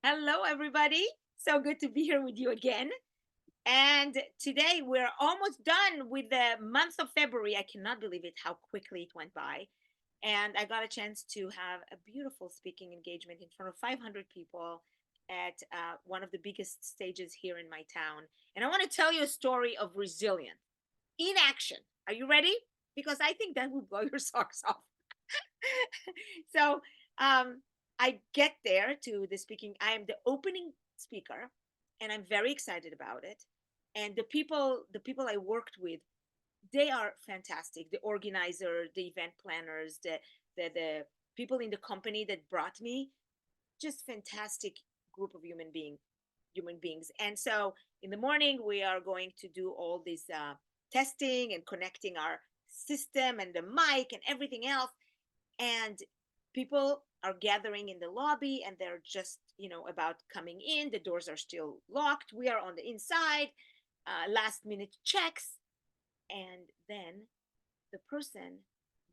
Hello, everybody. So good to be here with you again. And today we're almost done with the month of February. I cannot believe it, how quickly it went by. And I got a chance to have a beautiful speaking engagement in front of 500 people at one of the biggest stages here in my town. And I want to tell you a story of resilience in action. Are you ready? Because I think that will blow your socks off. so um, I get there to the speaking. I am the opening speaker, and I'm very excited about it. And the people I worked with, they are fantastic. The organizer, the event planners, the people in the company that brought me, just fantastic group of human beings. And so in the morning we are going to do all this testing and connecting our system and the mic and everything else, and people are gathering in the lobby and they're just about coming in. The doors are still locked, we are on the inside. Last minute checks, and then the person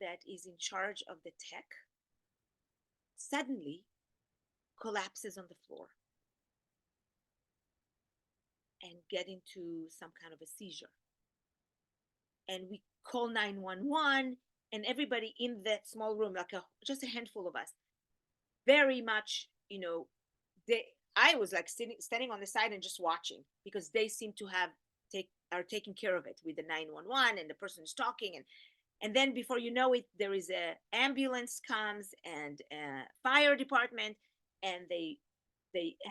that is in charge of the tech suddenly collapses on the floor and get into some kind of a seizure, and we call 911. And everybody in that small room, like just a handful of us, very much, they I was like standing on the side and just watching, because they seem to have take are taking care of it with the 911, and the person is talking. And then before you know it, there is a ambulance comes and a fire department, and they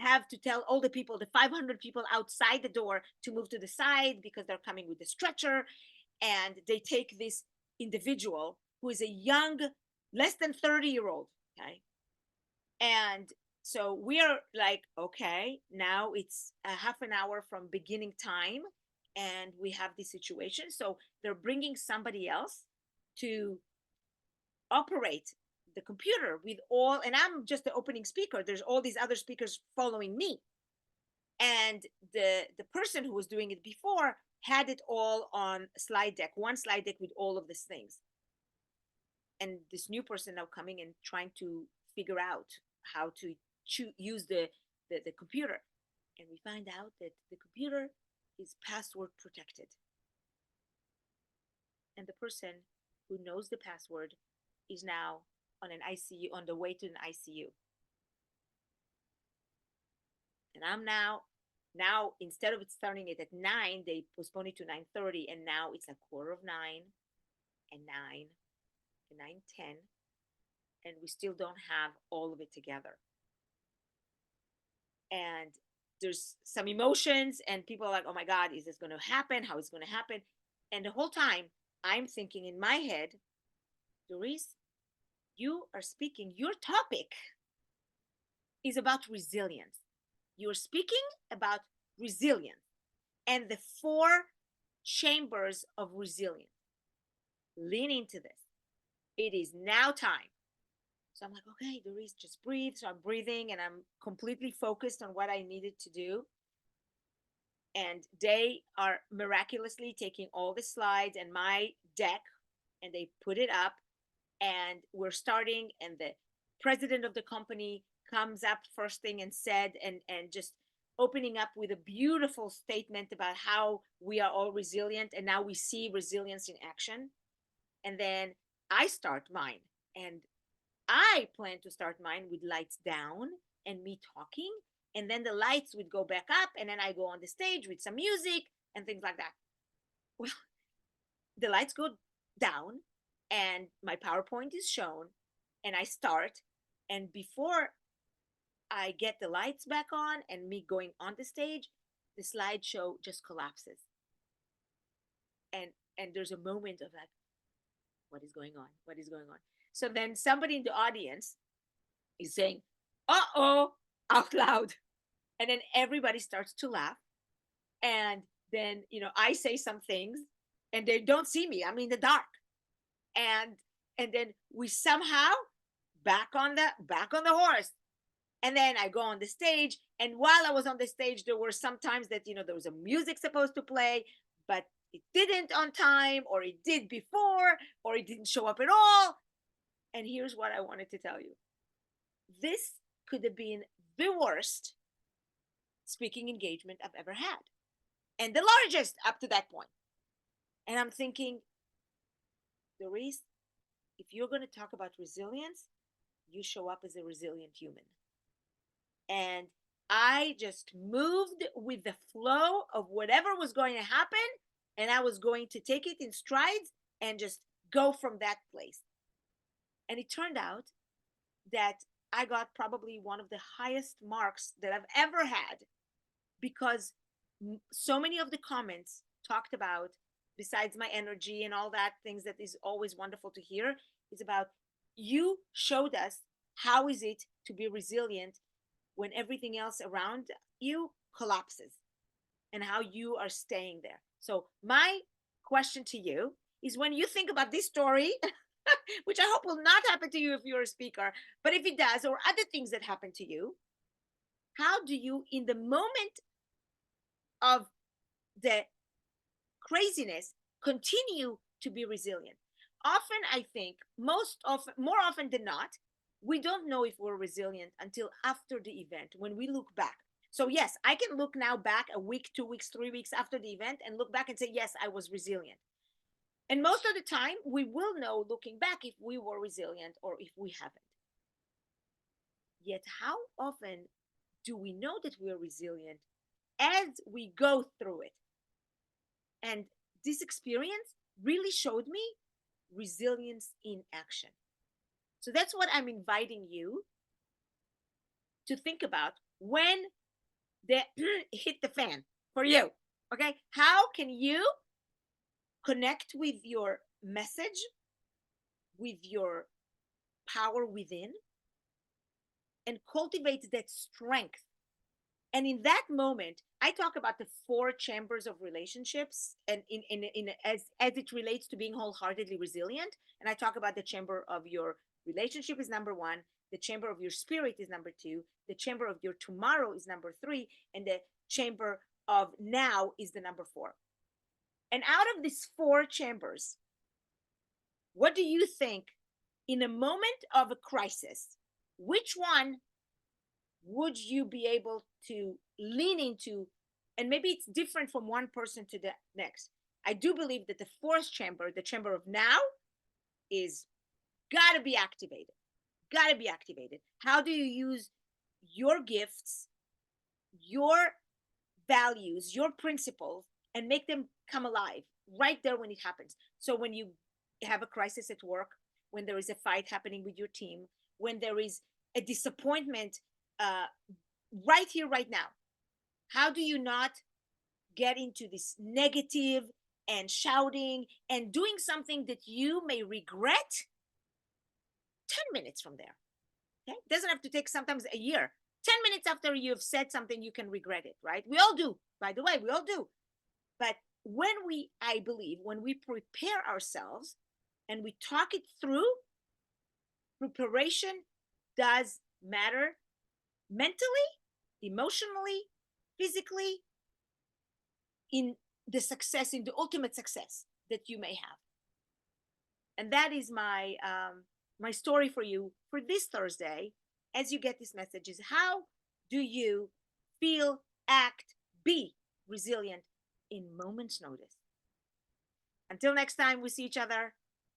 have to tell all the people, the 500 people outside the door, to move to the side because they're coming with the stretcher. And they take this individual who is a young, less than 30-year-old. Okay. And so we are like, okay, now it's a half an hour from beginning time, and we have this situation. So they're bringing somebody else to operate the computer with all, and I'm just the opening speaker. There's all these other speakers following me. And the person who was doing it before had it all on slide deck, one slide deck with all of these things. And this new person now coming and trying to figure out how to use the computer. And we find out that the computer is password protected, and the person who knows the password is now on an ICU, on the way to an ICU. And I'm now instead of it starting it at 9, they postponed it to 9:30, and now it's a quarter of 9, and 9 and 9:10, and we still don't have all of it together. And there's some emotions, and people are like, oh my God, is this going to happen? How is it going to happen? And the whole time I'm thinking in my head, Doris, you are speaking, your topic is about resilience. You're speaking about resilience and the four chambers of resilience. Lean into this. It is now time. So I'm like, okay, Doris, just breathe. So I'm breathing and I'm completely focused on what I needed to do. And they are miraculously taking all the slides and my deck, and they put it up, and we're starting. And the president of the company comes up first thing and said, and just opening up with a beautiful statement about how we are all resilient, and now we see resilience in action. And then I start mine, and I plan to start mine with lights down and me talking, and then the lights would go back up, and then I go on the stage with some music and things like that. Well, the lights go down, and my PowerPoint is shown, and I start. And before I get the lights back on and me going on the stage, the slideshow just collapses. And there's a moment of like, what is going on? What is going on? So then somebody in the audience is saying, uh-oh, out loud. And then everybody starts to laugh. And then, I say some things, and they don't see me. I'm in the dark. And then we somehow back on the horse. And then I go on the stage. And while I was on the stage, there were some times that, there was a music supposed to play, but it didn't on time, or it did before, or it didn't show up at all. And here's what I wanted to tell you. This could have been the worst speaking engagement I've ever had, and the largest up to that point. And I'm thinking, Doris, if you're going to talk about resilience, you show up as a resilient human. And I just moved with the flow of whatever was going to happen, and I was going to take it in strides and just go from that place. And it turned out that I got probably one of the highest marks that I've ever had, because so many of the comments talked about, besides my energy and all that things that is always wonderful to hear, is about, you showed us how is it to be resilient when everything else around you collapses, and how you are staying there. So my question to you is, when you think about this story, which I hope will not happen to you if you're a speaker, but if it does, or other things that happen to you, how do you, in the moment of the craziness, continue to be resilient? Often, I think, more often than not, we don't know if we're resilient until after the event, when we look back. So yes, I can look now back a week, 2 weeks, 3 weeks after the event and look back and say, yes, I was resilient. And most of the time, we will know looking back if we were resilient or if we haven't. Yet, how often do we know that we're resilient as we go through it? And this experience really showed me resilience in action. So that's what I'm inviting you to think about when they hit the fan for you. Okay, how can you connect with your message, with your power within, and cultivate that strength? And in that moment, I talk about the four chambers of relationships, and in as it relates to being wholeheartedly resilient. And I talk about the chamber of your relationship is number one, the chamber of your spirit is number two, the chamber of your tomorrow is number three, and the chamber of now is the number four. And out of these four chambers, what do you think, in a moment of a crisis, which one would you be able to lean into? And maybe it's different from one person to the next. I do believe that the fourth chamber, the chamber of now, is gotta be activated. Gotta be activated. How do you use your gifts, your values, your principles, and make them come alive right there when it happens? So when you have a crisis at work, when there is a fight happening with your team, when there is a disappointment right here, right now, how do you not get into this negative and shouting and doing something that you may regret 10 minutes from there? Okay, it doesn't have to take sometimes a year. 10 minutes after you've said something, you can regret it, right? We all do, by the way, we all do. But I believe, when we prepare ourselves and we talk it through, preparation does matter, mentally, emotionally, physically, in the ultimate success that you may have. And that is my my story for you for this Thursday. As you get this message, is how do you feel, act, be resilient in moments' notice? Until next time we see each other,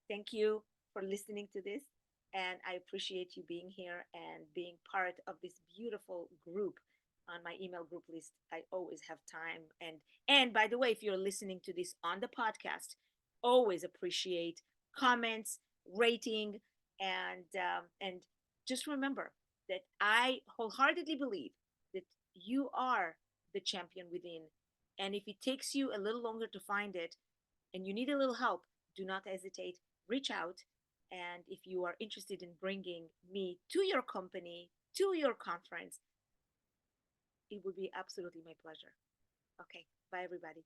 thank you for listening to this. And I appreciate you being here and being part of this beautiful group on my email group list. I always have time. And by the way, if you're listening to this on the podcast, always appreciate comments, rating, and just remember that I wholeheartedly believe that you are the champion within. And if it takes you a little longer to find it, and you need a little help, do not hesitate. Reach out. And if you are interested in bringing me to your company, to your conference, it would be absolutely my pleasure. Okay, bye everybody.